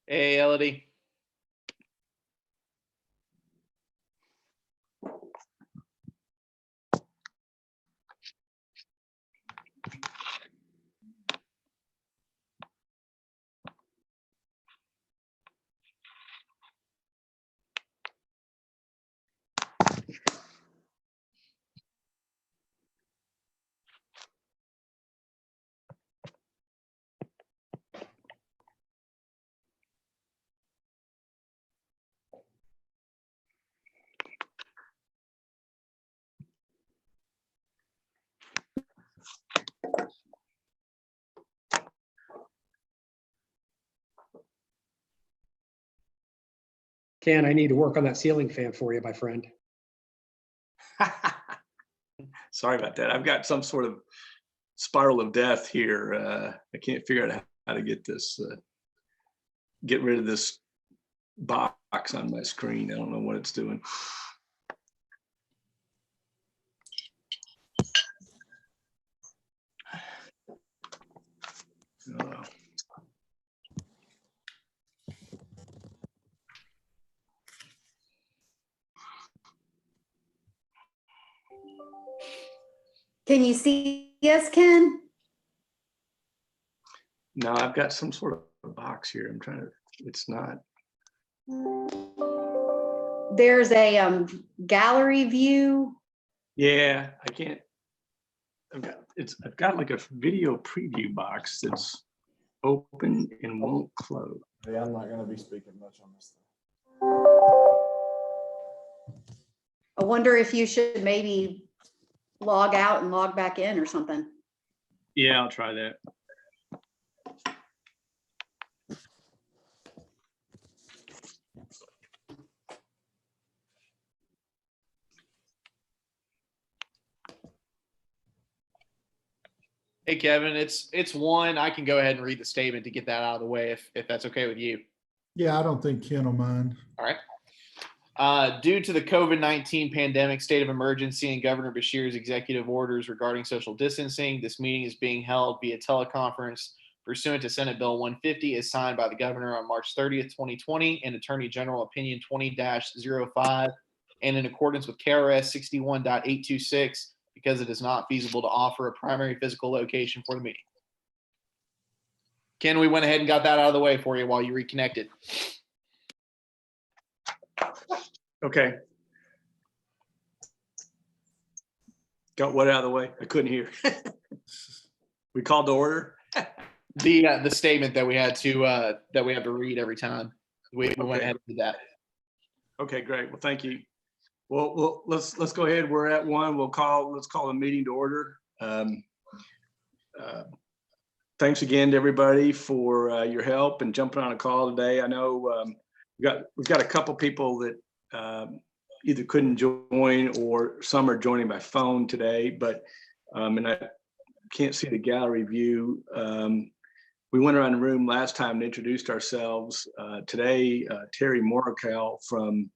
Hey, Elodie. Ken, I need to work on that ceiling fan for you, my friend. Sorry about that. I've got some sort of spiral of death here. I can't figure out how to get this, get rid of this box on my screen. I don't know what it's doing. Can you see us, Ken? No, I've got some sort of box here. I'm trying to, it's not. There's a gallery view. Yeah, I can't. I've got like a video preview box that's open and won't close. Yeah, I'm not going to be speaking much on this thing. I wonder if you should maybe log out and log back in or something. Yeah, I'll try that. Hey, Kevin, it's one. I can go ahead and read the statement to get that out of the way if that's okay with you. Yeah, I don't think Ken will mind. All right. Due to the COVID-19 pandemic state of emergency and Governor Beshear's executive orders regarding social distancing, this meeting is being held via teleconference pursuant to Senate Bill 150 as signed by the governor on March 30th, 2020 and Attorney General Opinion 20-05 and in accordance with KRS 61.826 because it is not feasible to offer a primary physical location for the meeting. Ken, we went ahead and got that out of the way for you while you reconnected. Okay. Got what out of the way? I couldn't hear. We called to order. The statement that we had to read every time. We went ahead and did that. Okay, great. Well, thank you. Well, let's go ahead. We're at one. Let's call the meeting to order. Thanks again to everybody for your help and jumping on a call today. I know we've got a couple people that either couldn't join or some are joining by phone today, but and I can't see the gallery view. We went around the room last time and introduced ourselves. Today, Terry Morrical from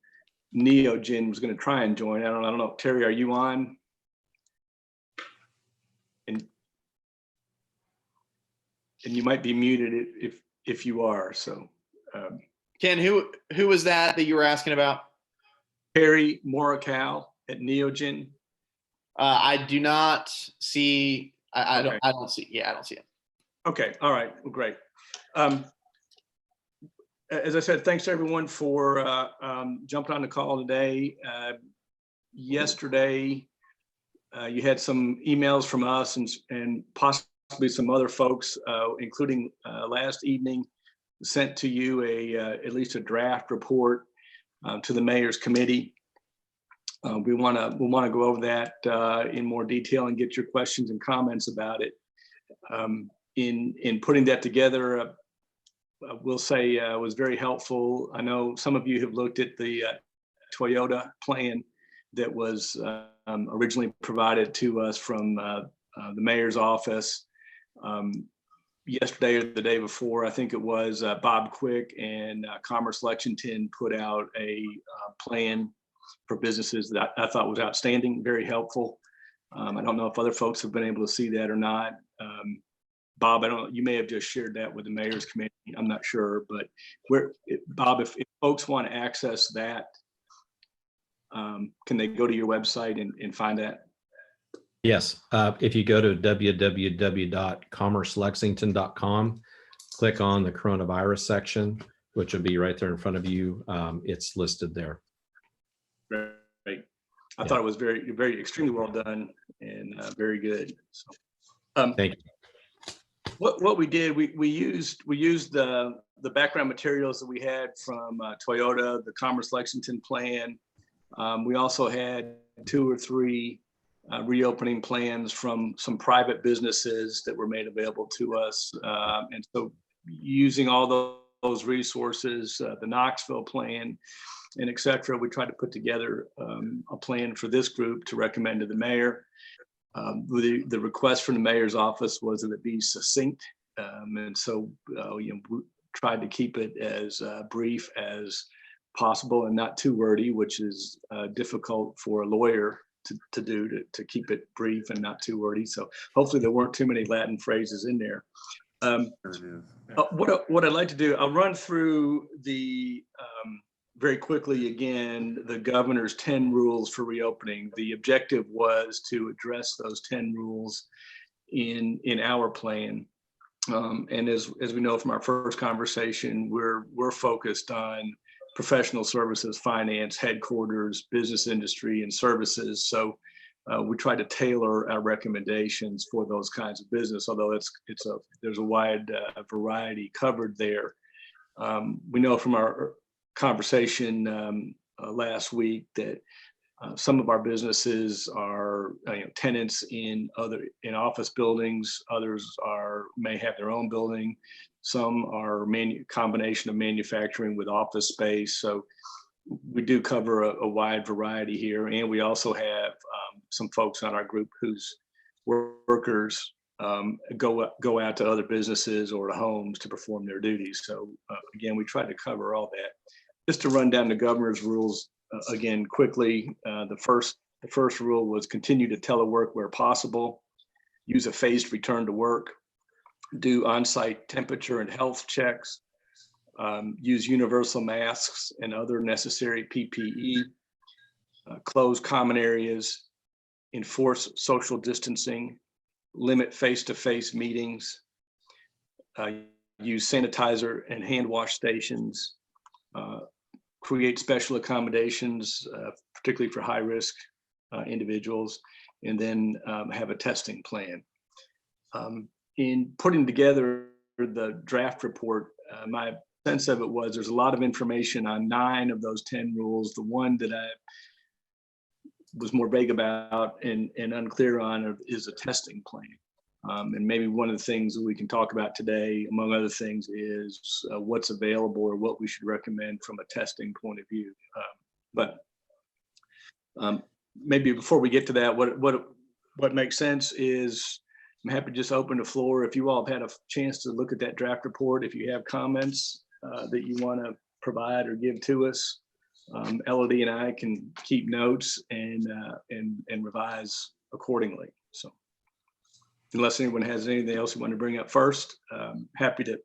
Neogen was going to try and join. I don't know. Terry, are you on? And you might be muted if you are. So, Ken, who was that you were asking about? Terry Morrical at Neogen. I do not see. I Okay. don't see. Yeah, I don't see it. Okay. All right. Well, great. As I said, thanks to everyone for jumping on the call today. Yesterday, you had some emails from us and possibly some other folks, including last evening, sent to you at least a draft report to the mayor's committee. We want to go over that in more detail and get your questions and comments about it. In putting that together, we'll say was very helpful. I know some of you have looked at the Toyota plan that was originally provided to us from the mayor's office. Yesterday or the day before, I think it was, Bob Quick and Commerce Lexington put out a plan for businesses that I thought was outstanding, very helpful. I don't know if other folks have been able to see that or not, Bob, you may have just shared that with the mayor's committee. I'm not sure, but Bob, if folks want to access that, can they go to your website and find that? Yes, if you go to www.commercelexington.com, click on the coronavirus section, which will be right there in front of you. It's listed there. Great. I thought it was very, very extremely well done and very good. So, Thank you. What we did, we used the background materials that we had from Toyota, the Commerce Lexington plan. We also had 2 or 3 reopening plans from some private businesses that were made available to us. And so using all those resources, the Knoxville plan and et cetera, we tried to put together a plan for this group to recommend to the mayor. The request from the mayor's office was that it be succinct. And so we tried to keep it as brief as possible and not too wordy, which is difficult for a lawyer to do, to keep it brief and not too wordy. So hopefully there weren't too many Latin phrases in there. What I'd like to do, I'll run through the very quickly again, the governor's 10 rules for reopening. The objective was to address those 10 rules in our plan. And as we know from our first conversation, we're focused on professional services, finance, headquarters, business industry, and services. So we try to tailor our recommendations for those kinds of business, although there's a wide variety covered there. We know from our conversation last week that some of our businesses are tenants in office buildings. Others may have their own building. Some are combination of manufacturing with office space. So we do cover a wide variety here, and we also have some folks on our group whose workers go out to other businesses or to homes to perform their duties. So again, we try to cover all that. Just to run down the governor's rules again quickly, the first rule was continue to telework where possible, use a phased return to work, do on-site temperature and health checks, use universal masks and other necessary PPE, close common areas, enforce social distancing, limit face-to-face meetings, use sanitizer and hand wash stations, create special accommodations, particularly for high-risk individuals, and then have a testing plan. In putting together the draft report, my sense of it was there's a lot of information on 9 of those 10 rules. The one that I was more vague about and unclear on is a testing plan. And maybe one of the things that we can talk about today, among other things, is what's available or what we should recommend from a testing point of view. But maybe before we get to that, what makes sense is I'm happy to just open the floor. If you all have had a chance to look at that draft report, if you have comments that you want to provide or give to us, Elodie and I can keep notes and revise accordingly. So unless anyone has anything else you want to bring up first, happy to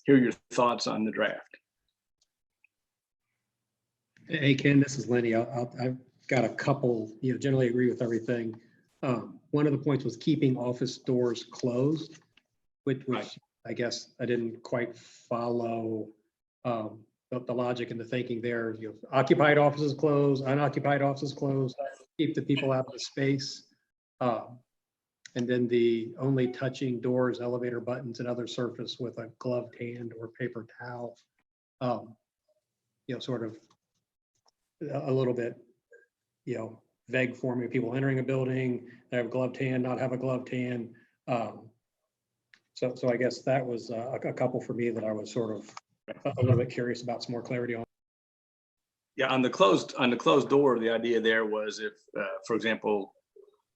hear your thoughts on the draft. Hey, Ken, this is Lenny. I've got a couple, generally agree with everything. One of the points was keeping office doors closed, which Right. I guess I didn't quite follow the logic and the thinking there. Occupied offices closed, unoccupied offices closed, keep the people out of the space. And then the only touching doors, elevator buttons, and other surface with a gloved hand or paper towel. Sort of a little bit, vague for me. People entering a building, they have a gloved hand, not have a gloved hand. So I guess that was a couple for me that I was sort of a little bit curious about some more clarity on. Yeah, on the closed door, the idea there was if, for example,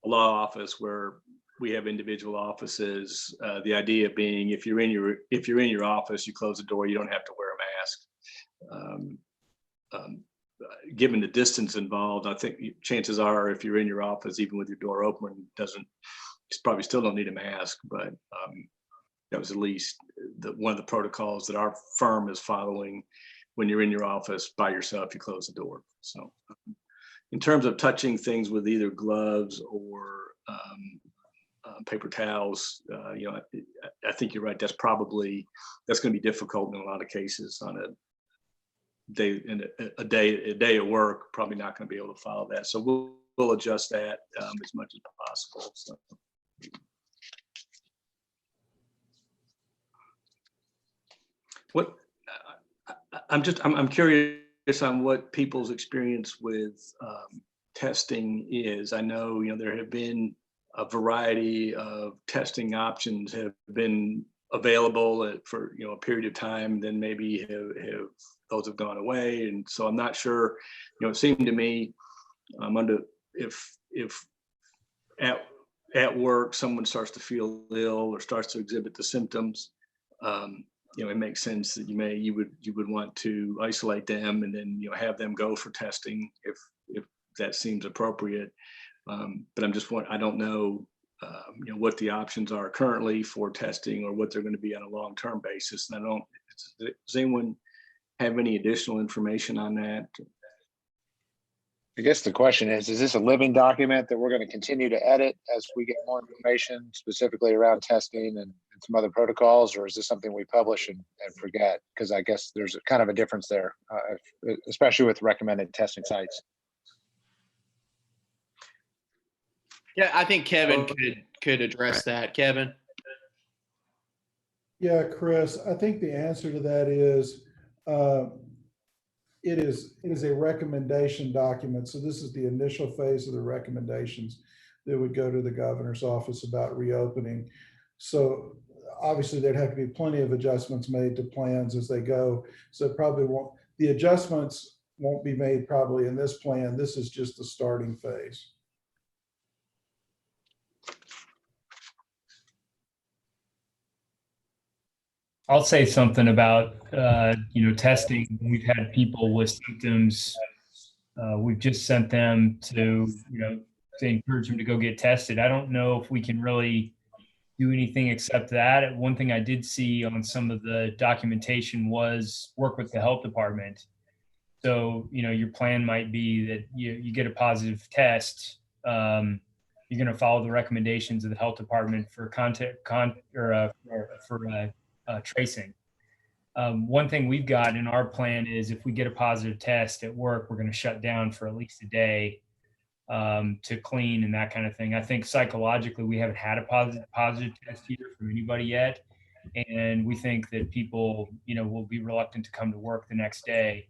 a law office where we have individual offices, the idea being if you're in your office, you close the door, you don't have to wear a mask. Given the distance involved, I think chances are if you're in your office, even with your door open, doesn't probably still don't need a mask, but that was at least one of the protocols that our firm is following. When you're in your office by yourself, you close the door. So in terms of touching things with either gloves or paper towels, I think you're right. That's going to be difficult in a lot of cases on a day at work. Probably not going to be able to follow that. So we'll adjust that as much as possible. So. What I'm curious on what people's experience with testing is. I know, there have been a variety of testing options have been available for, a period of time, then maybe those have gone away. And so I'm not sure, it seemed to me if at work, someone starts to feel ill or starts to exhibit the symptoms, it makes sense that you would want to isolate them and then have them go for testing if that seems appropriate. But I don't know what the options are currently for testing or what they're going to be on a long-term basis. And does anyone have any additional information on that? I guess the question is this a living document that we're going to continue to edit as we get more information, specifically around testing and some other protocols, or is this something we publish and forget? Because I guess there's kind of a difference there, especially with recommended testing sites. Yeah, I think Kevin could address that. Kevin? Yeah, Chris, I think the answer to that is, it is a recommendation document. So this is the initial phase of the recommendations that would go to the governor's office about reopening. So obviously there'd have to be plenty of adjustments made to plans as they go. So the adjustments won't be made probably in this plan. This is just the starting phase. I'll say something about, testing. We've had people with symptoms. We've just sent them to encourage them to go get tested. I don't know if we can really do anything except that. One thing I did see on some of the documentation was work with the health department. So, your plan might be that you get a positive test. You're going to follow the recommendations of the health department for tracing. One thing we've got in our plan is if we get a positive test at work, we're going to shut down for at least a day to clean and that kind of thing. I think psychologically we haven't had a positive test here from anybody yet, and we think that people will be reluctant to come to work the next day.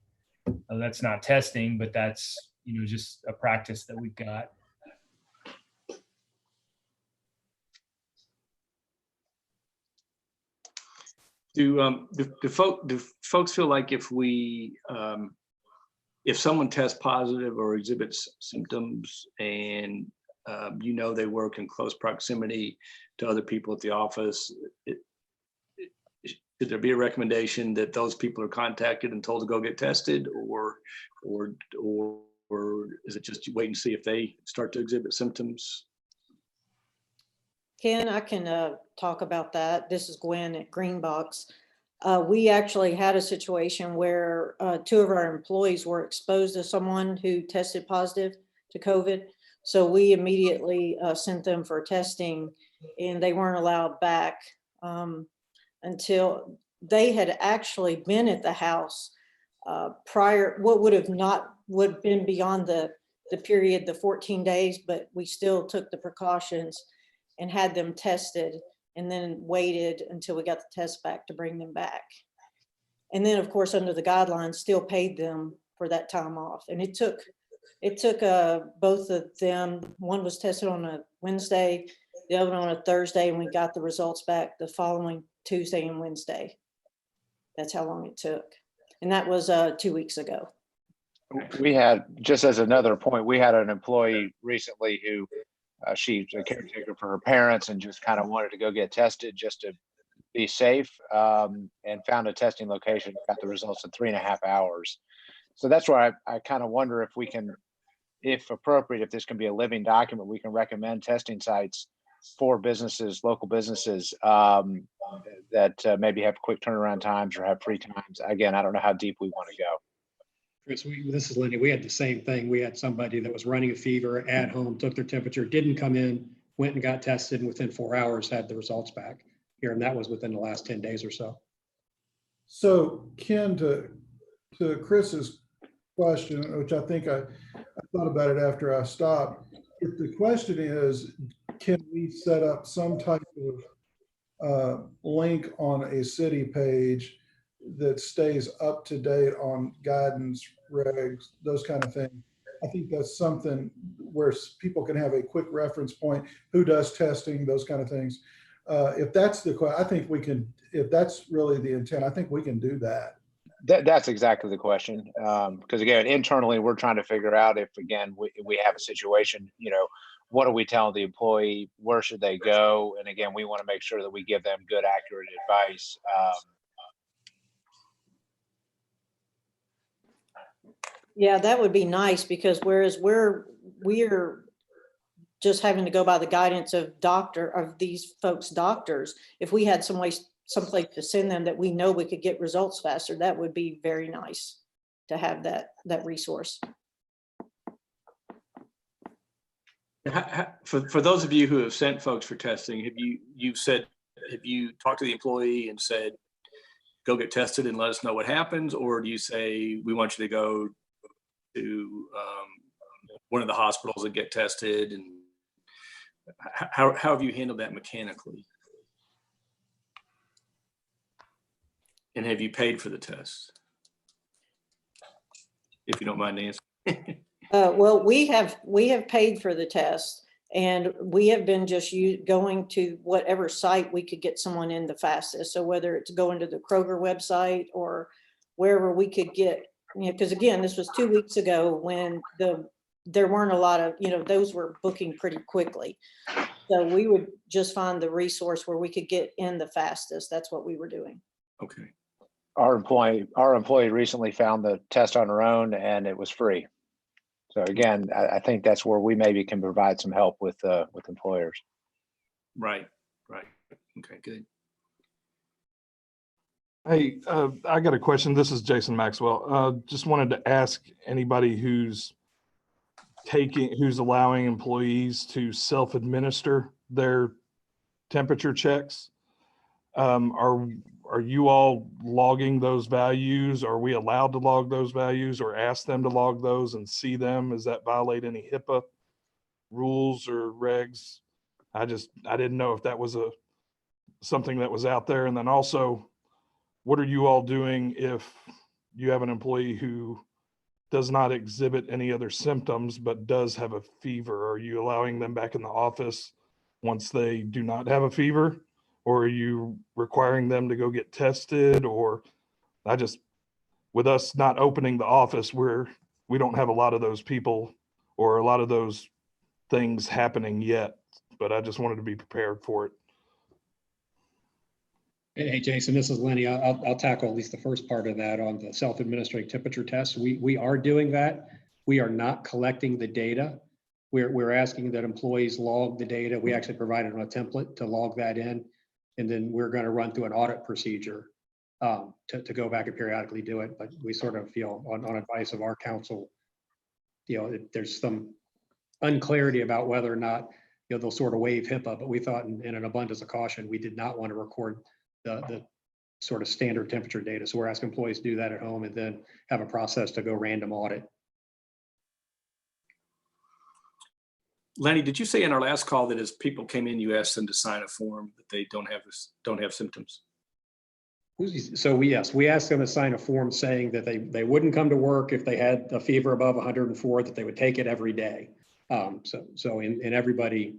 That's not testing, but that's just a practice that we've got. Do folks feel like if someone tests positive or exhibits symptoms and they work in close proximity to other people at the office, should there be a recommendation that those people are contacted and told to go get tested, or is it just you wait and see if they start to exhibit symptoms? Ken, I can talk about that. This is Gwen at Greenbox. We actually had a situation where 2 of our employees were exposed to someone who tested positive to COVID. So we immediately sent them for testing, and they weren't allowed back until they had actually been at the house prior, what would have been beyond the period, the 14 days, but we still took the precautions and had them tested, and then waited until we got the test back to bring them back. And then, of course, under the guidelines, still paid them for that time off. And it took both of them. One was tested on a Wednesday, the other one on a Thursday, and we got the results back the following Tuesday and Wednesday. That's how long it took. And that was 2 weeks ago. We had, just as another point, we had an employee recently who she's a caretaker for her parents and just kind of wanted to go get tested just to be safe, and found a testing location, got the results in 3.5 hours. So that's where I kind of wonder if we can, if appropriate, if this can be a living document, we can recommend testing sites for businesses, local businesses, that maybe have quick turnaround times or have free times. Again, I don't know how deep we want to go. Chris, this is Lindy. We had the same thing. We had somebody that was running a fever at home, took their temperature, didn't come in, went and got tested, and within 4 hours had the results back here. And that was within the last 10 days or so. So Ken, to Chris's question, which I think I thought about it after I stopped. If the question is, can we set up some type of link on a city page that stays up to date on guidance, regs, those kind of things? I think that's something where people can have a quick reference point, who does testing, those kind of things. If that's the question, I think we can, if that's really the intent, I think we can do that. That's exactly the question. Because again, internally, we're trying to figure out if, again, we have a situation, you know, what are we telling the employee? Where should they go? And again, we want to make sure that we give them good, accurate advice. Yeah, that would be nice, because whereas we're just having to go by the guidance of these folks' doctors, if we had someplace to send them that we know we could get results faster, that would be very nice to have that resource. For those of you who have sent folks for testing, have you talked to the employee and said, go get tested and let us know what happens? Or do you say, we want you to go to one of the hospitals and get tested? And how have you handled that mechanically? And have you paid for the test? If you don't mind answering. Well, we have paid for the test, and we have been just going to whatever site we could get someone in the fastest. So whether it's going to the Kroger website or wherever we could get, you know, because again, this was 2 weeks ago when there weren't a lot of, you know, those were booking pretty quickly. So we would just find the resource where we could get in the fastest. That's what we were doing. Okay. Our employee recently found the test on her own, and it was free. So again, I think that's where we maybe can provide some help with employers. Right. Okay, good. Hey, I got a question. This is Jason Maxwell. Just wanted to ask anybody who's allowing employees to self-administer their temperature checks. Are you all logging those values? Are we allowed to log those values or ask them to log those and see them? Does that violate any HIPAA rules or regs? I didn't know if that was something that was out there. And then also, what are you all doing if you have an employee who does not exhibit any other symptoms but does have a fever? Are you allowing them back in the office once they do not have a fever? Or are you requiring them to go get tested? Or with us not opening the office, we don't have a lot of those people or a lot of those things happening yet, but I just wanted to be prepared for it. Hey, Jason, this is Lenny. I'll tackle at least the first part of that on the self-administering temperature test. We are doing that. We are not collecting the data. We're asking that employees log the data. We actually provided them a template to log that in. And then we're going to run through an audit procedure to go back and periodically do it. But we sort of, you know, on advice of our counsel, you know, there's some unclarity about whether or not, you know, they'll sort of waive HIPAA. But we thought in an abundance of caution, we did not want to record the sort of standard temperature data. So we're asking employees to do that at home and then have a process to go random audit. Lenny, did you say in our last call that as people came in, you asked them to sign a form that they don't have symptoms? So we asked them to sign a form saying that they wouldn't come to work if they had a fever above 104, that they would take it every day. And everybody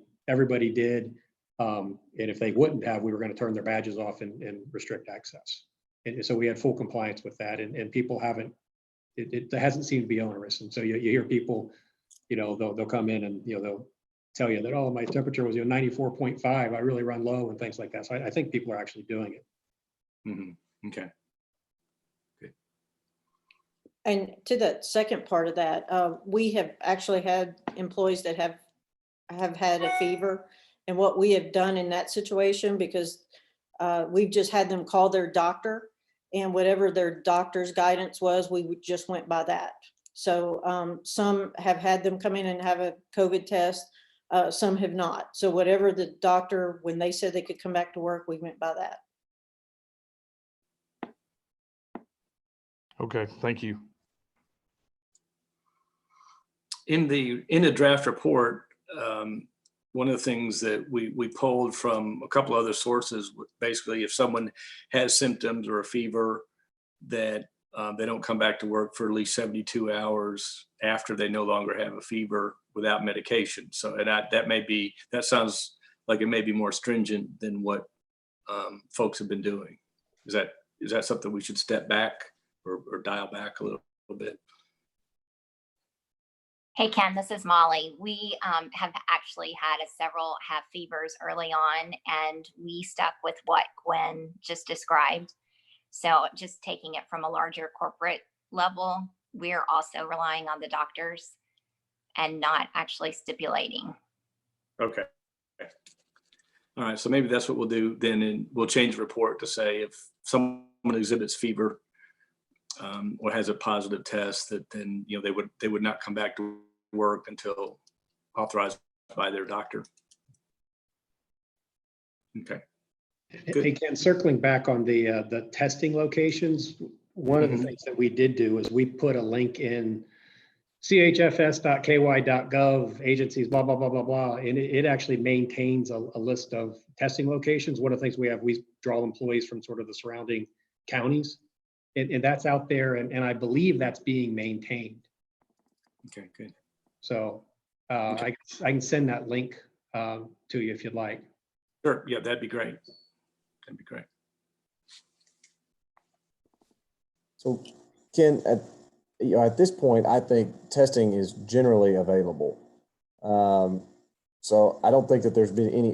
did. And if they wouldn't have, we were going to turn their badges off and restrict access. And so we had full compliance with that. And people it hasn't seemed to be onerous. And so you hear people, you know, they'll come in and, you know, they'll tell you that, oh, my temperature was, you know, 94.5. I really run low and things like that. So I think people are actually doing it. Mm-hmm. Okay. Good. And to that second part of that, we have actually had employees that have had a fever, And what we have done in that situation, because we've just had them call their doctor, and whatever their doctor's guidance was, just went by that. So some have had them come in and have a COVID test, some have not. So whatever the doctor, when they said they could come back to work, we went by that. Okay, thank you. In the draft report, one of the things that we pulled from a couple other sources, basically if someone has symptoms or a fever, that they don't come back to work for at least 72 hours after they no longer have a fever without medication. So, and that sounds like it may be more stringent than what folks have been doing. Is that something we should step back or dial back a little bit? Hey, Ken, this is Molly. We have actually had several have fevers early on, and we stuck with what Gwen just described. So just taking it from a larger corporate level, we're also relying on the doctors and not actually stipulating. Okay. All right, so maybe that's what we'll do then, and we'll change the report to say if someone exhibits fever or has a positive test, that then they would not come back to work until authorized by their doctor. Okay. Good. Hey, Ken, circling back on the testing locations, one of the things that we did do is we put a link in chfs.ky.gov, agencies, blah, blah, blah, blah, blah. And it actually maintains a list of testing locations. One of the things we draw employees from sort of the surrounding counties. And that's out there. And I believe that's being maintained. Okay, good. So I can send that link to you if you'd like. Sure, yeah, that'd be great. That'd be great. So Ken, at this point, I think testing is generally available. So I don't think that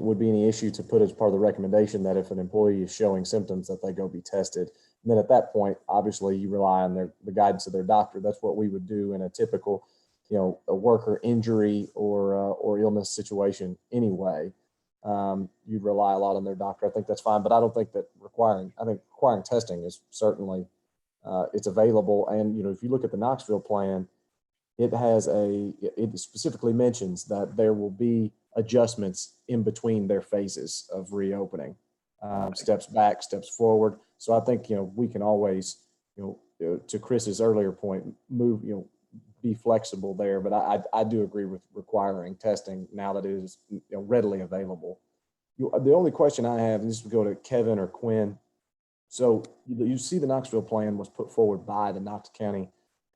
would be any issue to put as part of the recommendation that if an employee is showing symptoms that they go be tested. And then at that point, obviously you rely on the guidance of their doctor. That's what we would do in a typical, a worker injury or illness situation anyway. You'd rely a lot on their doctor. I think that's fine, but I don't think that requiring testing is certainly, it's available. And, if you look at the Knoxville plan, it specifically mentions that there will be adjustments in between their phases of reopening, steps back, steps forward. So I think, we can always, to Chris's earlier point, move, be flexible there. But I do agree with requiring testing now that it is readily available. The only question I have, and this would go to Kevin or Quinn. So you see the Knoxville plan was put forward by the Knox County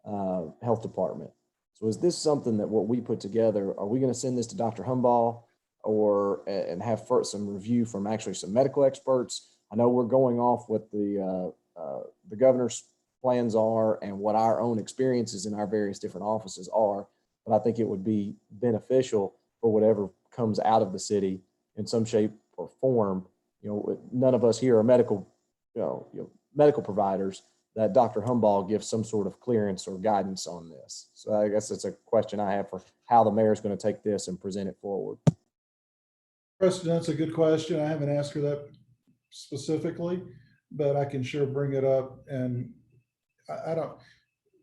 Health Department. So is this something that what we put together, are we going to send this to Dr. Humbaugh and have first some review from actually some medical experts? I know we're going off what the governor's plans are and what our own experiences in our various different offices are, but I think it would be beneficial for whatever comes out of the city in some shape or form. None of us here are medical providers, that Dr. Humbaugh gives some sort of clearance or guidance on this. So I guess it's a question I have for how the mayor is going to take this and present it forward. Preston, that's a good question. I haven't asked her that specifically, but I can sure bring it up. And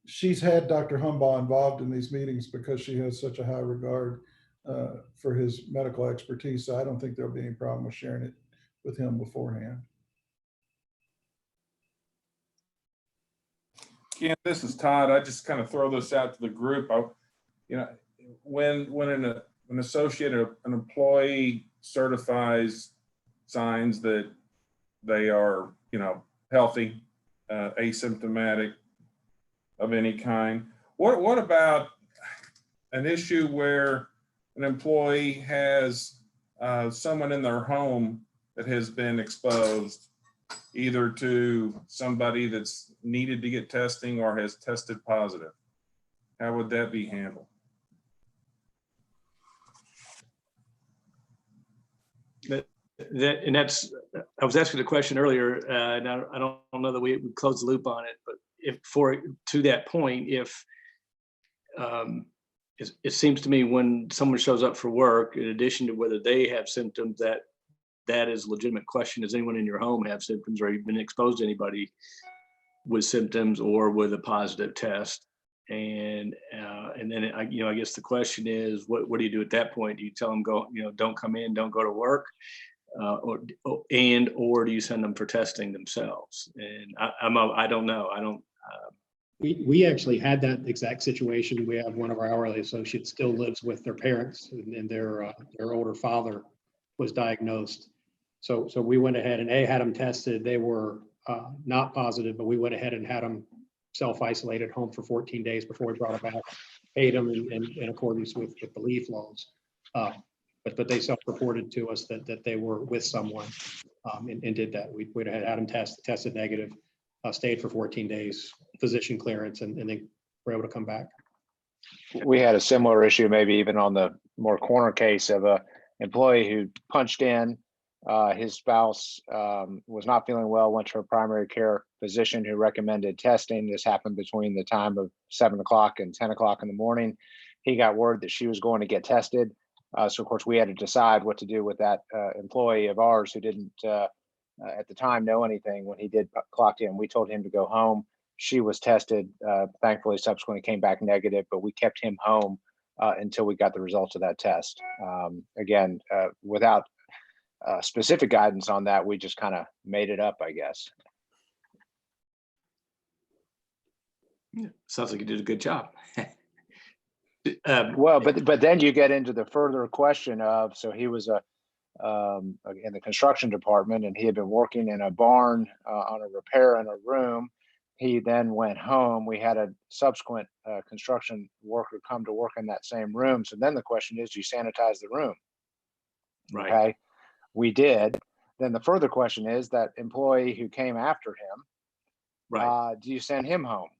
she's had Dr. Humbaugh involved in these meetings because she has such a high regard for his medical expertise. So I don't think there'll be any problem with sharing it with him beforehand. Ken, this is Todd. I just kind of throw this out to the group. When an associate or an employee certifies, signs that they are, healthy, asymptomatic of any kind, what about an issue where an employee has someone in their home that has been exposed either to somebody that's needed to get testing or has tested positive? How would that be handled? That's, I was asking a question earlier, and I don't know that we closed the loop on it, but to that point, if it seems to me when someone shows up for work, in addition to whether they have symptoms, that is a legitimate question. Does anyone in your home have symptoms, or you've been exposed to anybody with symptoms or with a positive test? And then I guess the question is, what do you do at that point? Do you tell them don't come in, don't go to work, or do you send them for testing themselves? And I don't know. I don't. We actually had that exact situation. We have one of our hourly associates still lives with their parents, and their older father was diagnosed. So we went ahead and had them tested. They were not positive, but we went ahead and had them self-isolate at home for 14 days before we brought them back, paid them in accordance with the leave laws. But they self-reported to us that they were with someone and did that. We'd had them tested negative, stayed for 14 days, physician clearance, and they were able to come back. We had a similar issue, maybe even on the more corner case of a employee who punched in. His spouse was not feeling well, went to her primary care physician who recommended testing. This happened between the time of 7 o'clock and 10 o'clock in the morning. He got word that she was going to get tested. So of course we had to decide what to do with that employee of ours who didn't at the time know anything. When he did clock in, we told him to go home. She was tested, thankfully subsequently came back negative, but we kept him home until we got the results of that test. Again, without specific guidance on that, we just kind of made it up, I guess. Yeah, sounds like you did a good job. Well, but then you get into the further question of, so he was in the construction department, and he had been working in a barn on a repair in a room. He then went home. We had a subsequent construction worker come to work in that same room. So then the question is, do you sanitize the room? Right. Okay, we did. Then the further question is that employee who came after him, Right. do you send him home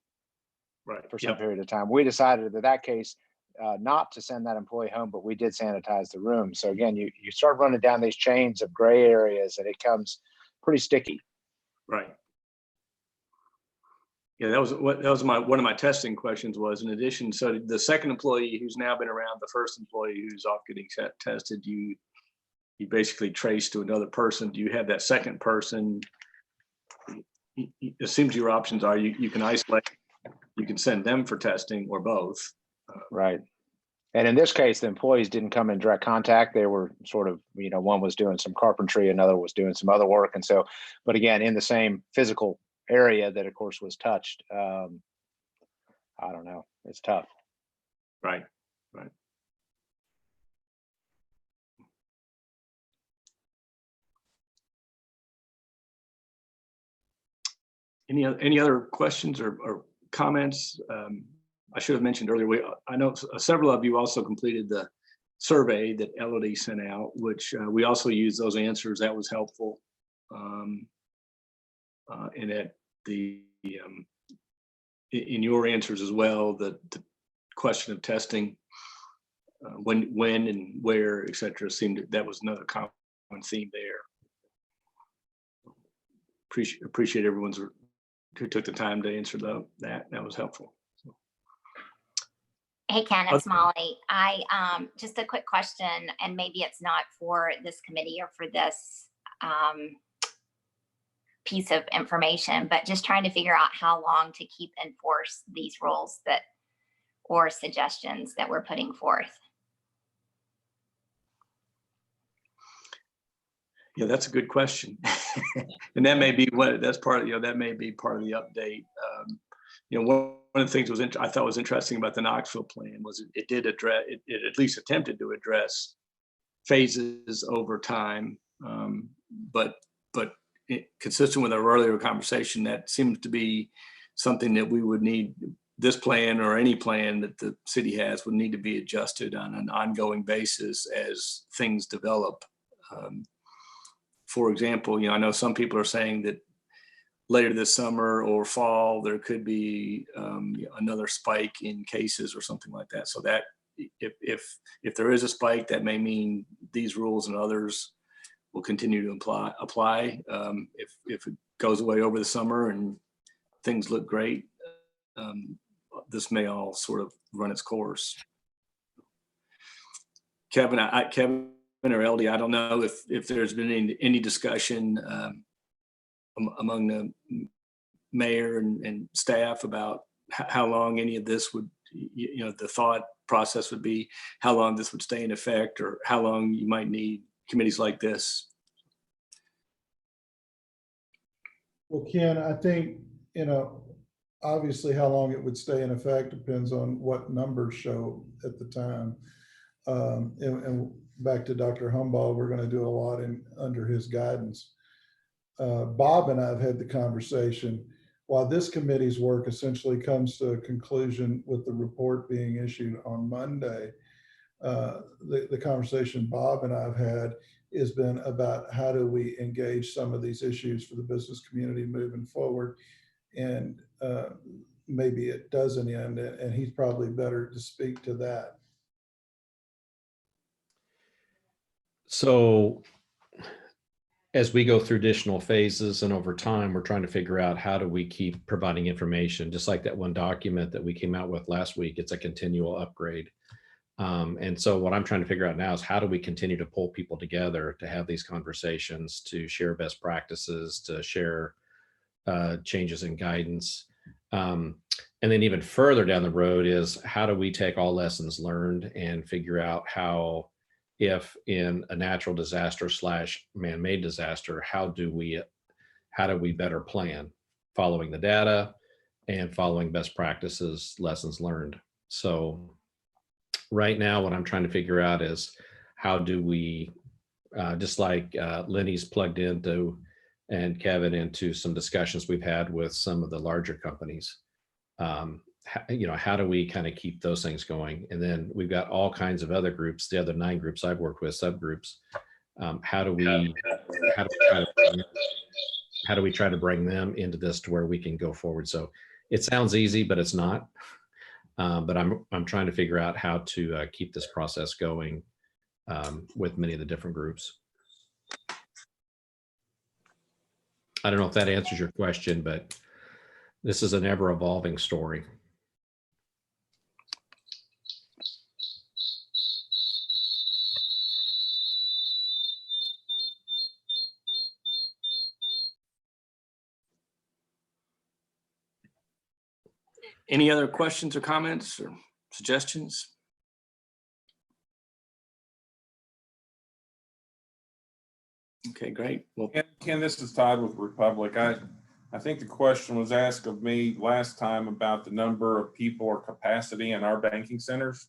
Right. for some period of time? We decided in that case not to send that employee home, but we did sanitize the room. So again, you start running down these chains of gray areas, and it comes pretty sticky. Right. Yeah, that was one of my testing questions was, in addition, so the second employee who's now been around the first employee who's off getting tested, you basically trace to another person. Do you have that second person? It seems your options are you can isolate, you can send them for testing, or both. Right. And in this case, the employees didn't come in direct contact. They were sort of, one was doing some carpentry, another was doing some other work. And so, but again, in the same physical area that of course was touched. I don't know. It's tough. Right. Right. Any other questions or comments? I should have mentioned earlier, I know several of you also completed the survey that Elodie sent out, which we also used those answers. That was helpful. And at in your answers as well, the question of testing, when and where, et cetera, seemed that was another common theme there. Appreciate everyone's who took the time to answer that was helpful. Hey, Ken, it's Molly. I just a quick question, and maybe it's not for this committee or for this piece of information, but just trying to figure out how long to enforce these rules or suggestions that we're putting forth. Yeah, that's a good question. And that may be that's part of, that may be part of the update. One of the things I thought was interesting about the Knoxville plan was it did address, it at least attempted to address phases over time. But consistent with our earlier conversation, that seems to be something that we would need. This plan, or any plan that the city has, would need to be adjusted on an ongoing basis as things develop. For example, I know some people are saying that later this summer or fall, there could be another spike in cases or something like that. So that if there is a spike, that may mean these rules and others will continue to apply. If it goes away over the summer and things look great, this may all sort of run its course. Kevin or LD, I don't know if there's been any discussion among the mayor and staff about how long any of this would, the thought process would be, how long this would stay in effect, or how long you might need committees like this. Well, Ken, I think, obviously how long it would stay in effect depends on what numbers show at the time. And back to Dr. Humbaugh, we're going to do a lot under his guidance. Bob and I have had the conversation. While this committee's work essentially comes to a conclusion with the report being issued on Monday, the conversation Bob and I have had has been about how do we engage some of these issues for the business community moving forward. And maybe it doesn't end, and he's probably better to speak to that. So as we go through additional phases and over time, we're trying to figure out how do we keep providing information, just like that one document that we came out with last week. It's a continual upgrade. And so what I'm trying to figure out now is how do we continue to pull people together to have these conversations, to share best practices, to share changes in guidance. And then even further down the road is how do we take all lessons learned and figure out how, if in a natural disaster / man-made disaster, how do we better plan following the data and following best practices, lessons learned. So right now, what I'm trying to figure out is how do we, just like Lenny's plugged into and Kevin into some discussions we've had with some of the larger companies. How do we kind of keep those things going? And then we've got all kinds of other groups, the other 9 groups I've worked with, subgroups. How do we try to bring them into this to where we can go forward? So it sounds easy, but it's not. But I'm trying to figure out how to keep this process going with many of the different groups. I don't know if that answers your question, but this is an ever evolving story. Any other questions or comments or suggestions? Okay, great. Well, Ken, this is Todd with Republic. I think the question was asked of me last time about the number of people or capacity in our banking centers.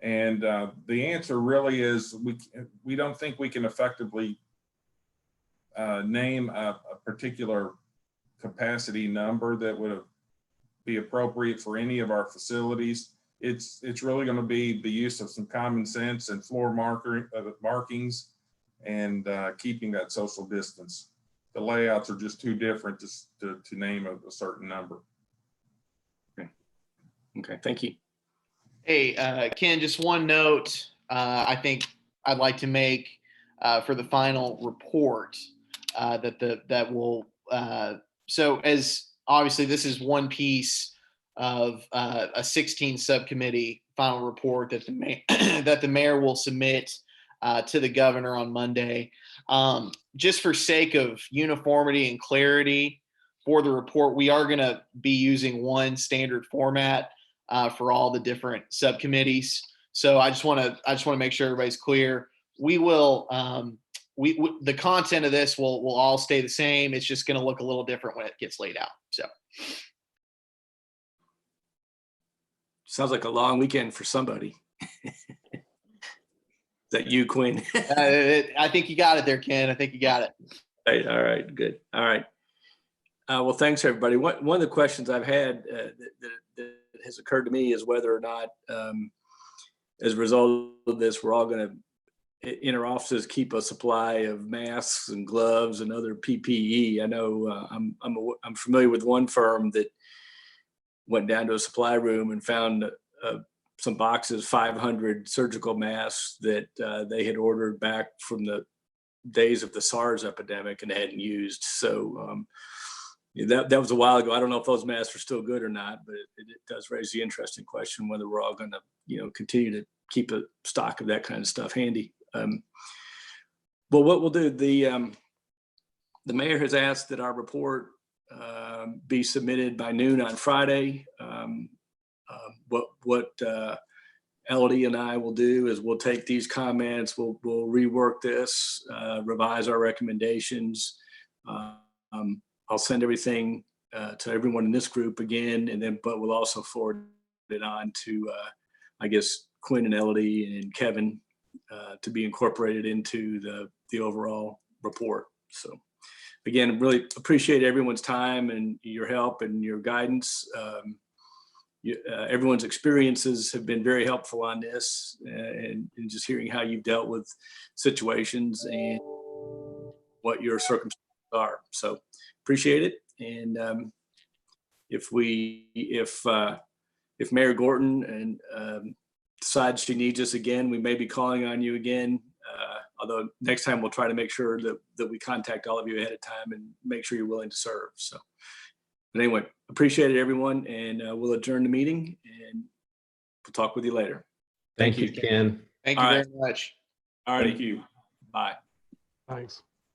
And the answer really is we don't think we can effectively name a particular capacity number that would be appropriate for any of our facilities. It's really going to be the use of some common sense and floor markings and keeping that social distance. The layouts are just too different to name a certain number. Okay, thank you. Hey, Ken, just one note I think I'd like to make for the final report that will, so as obviously this is one piece of a 16 subcommittee final report that the mayor will submit to the governor on Monday. Just for sake of uniformity and clarity for the report, we are going to be using one standard format for all the different subcommittees. So I just want to make sure everybody's clear. We will the content of this will all stay the same. It's just going to look a little different when it gets laid out. So sounds like a long weekend for somebody. Is that you, Quinn? I think you got it there, Ken. I think you got it. All right, good. All right. Well, thanks everybody. One of the questions I've had that has occurred to me is whether or not, as a result of this, we're all going to, in our offices, keep a supply of masks and gloves and other PPE. I know I'm familiar with one firm that went down to a supply room and found some boxes, 500 surgical masks that they had ordered back from the days of the SARS epidemic and hadn't used. So that was a while ago. I don't know if those masks are still good or not, but it does raise the interesting question whether we're all going to, continue to keep a stock of that kind of stuff handy. Well, what we'll do, the mayor has asked that our report be submitted by noon on Friday. What Elodie and I will do is we'll take these comments, we'll rework this, revise our recommendations. I'll send everything to everyone in this group again, but we'll also forward it on to, I guess, Quinn and Elodie and Kevin to be incorporated into the overall report. So again, really appreciate everyone's time and your help and your guidance. Everyone's experiences have been very helpful on this, and just hearing how you've dealt with situations and what your circumstances are. So appreciate it. And if Mayor Gorton and decides she needs us again, we may be calling on you again. Although next time we'll try to make sure that we contact all of you ahead of time and make sure you're willing to serve. So, but anyway, appreciate it, everyone, and we'll adjourn the meeting and we'll talk with you later. Thank you, Ken. Thank you All very right. much. All right. Thank you. Bye. Thanks.